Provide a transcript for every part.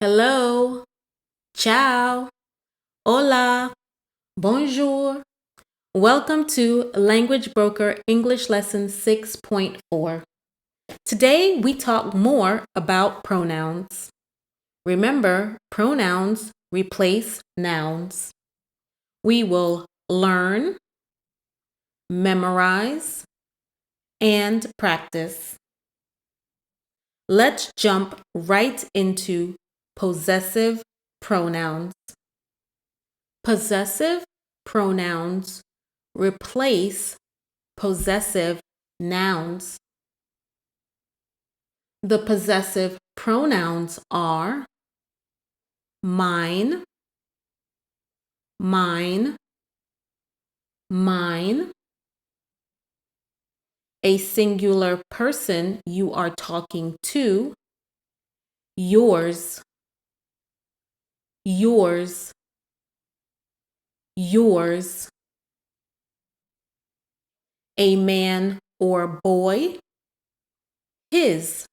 Hello, ciao, hola, bonjour. Welcome to Language Broker English Lesson 6.4. Today we talk more about pronouns. Remember, pronouns replace nouns. We will learn, memorize, and practice. Let's jump right into possessive pronouns. Possessive pronouns replace possessive nouns. The possessive pronouns are mine, mine, mine, a singular person you are talking to, yours, yours, yours, a man or boy, his,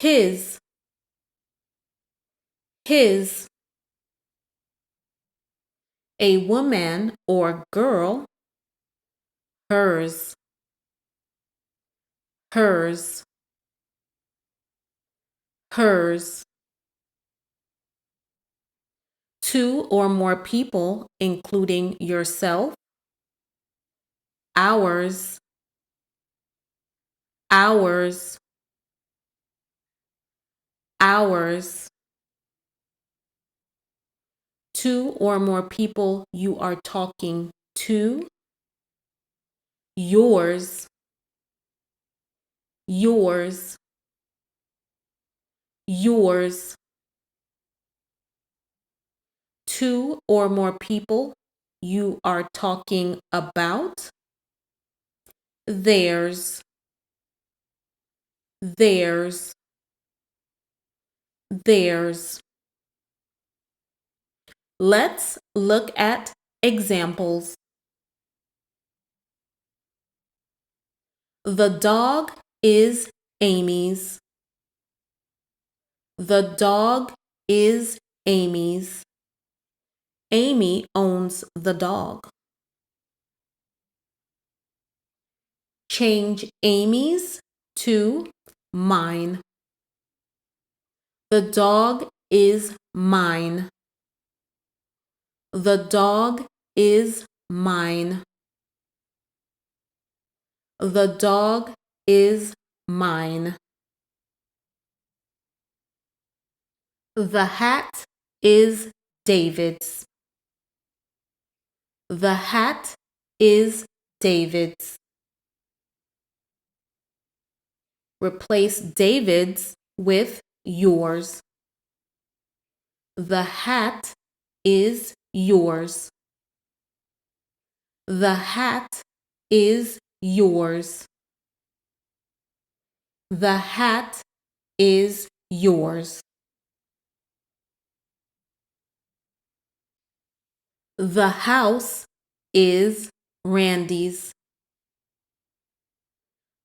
his, his, a woman or girl, hers, hers, hers. Two or more people, including yourself, ours, ours, ours. Two or more people you are talking to, yours, yours, yours. Two or more people you are talking about, theirs, theirs, theirs. Let's look at examples. The dog is Amy's. The dog is Amy's. Amy owns the dog. Change Amy's to mine. The dog is mine. The dog is mine. The dog is mine. The hat is David's. The hat is David's. Replace David's with yours. The hat is yours. The hat is yours. The hat is yours. The house is Randy's.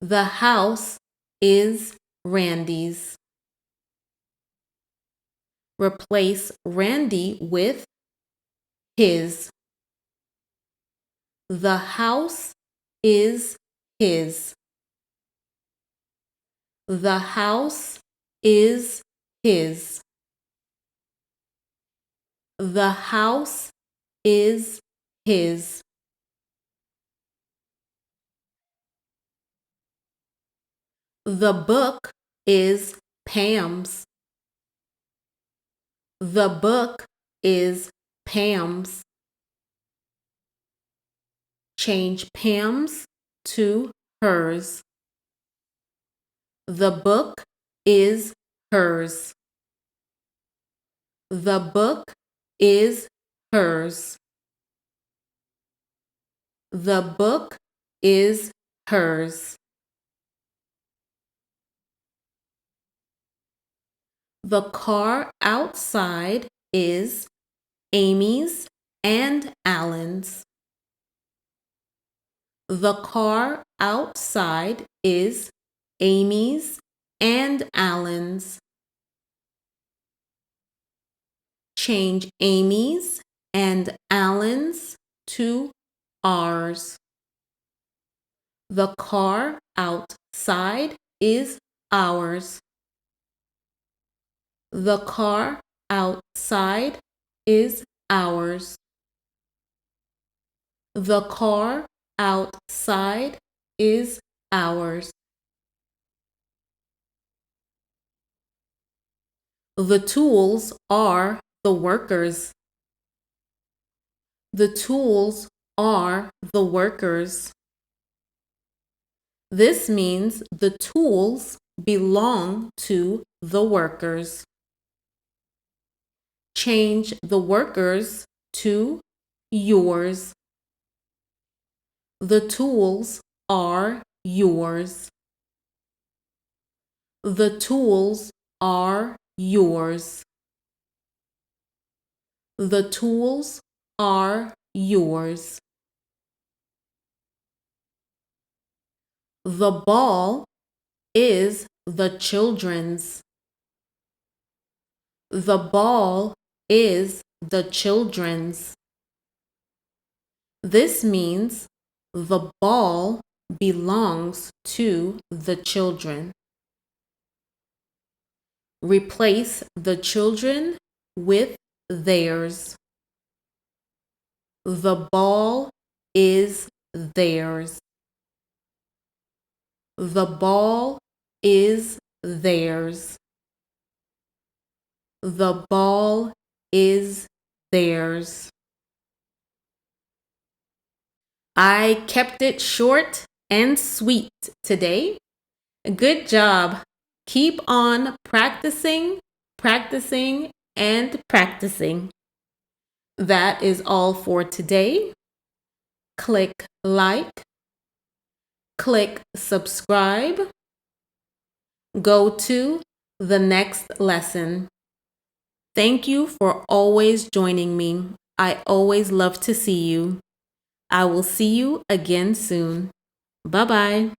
The house is Randy's. Replace Randy with his. The house is his. The house is his. The house is his. The book is Pam's. The book is Pam's. Change Pam's to hers. The book is hers. The book is hers. The book is hers. The car outside is Amy's and Alan's. The car outside is Amy's and Alan's. Change Amy's and Alan's to ours. The car outside is ours. The car outside is ours. The car outside is ours. The tools are the workers. The tools are the workers. This means the tools belong to the workers. Change the workers to yours. The tools are yours. The tools are yours. The tools are yours. The ball is the children's. The ball is the children's. This means the ball belongs to the children. Replace the children with theirs. The ball is theirs. The ball is theirs. The ball is theirs. I kept it short and sweet today. Good job. Keep on practicing, practicing, and practicing. That is all for today. Click like, click subscribe. Go to the next lesson. Thank you for always joining me. I always love to see you. I will see you again soon. Bye-bye.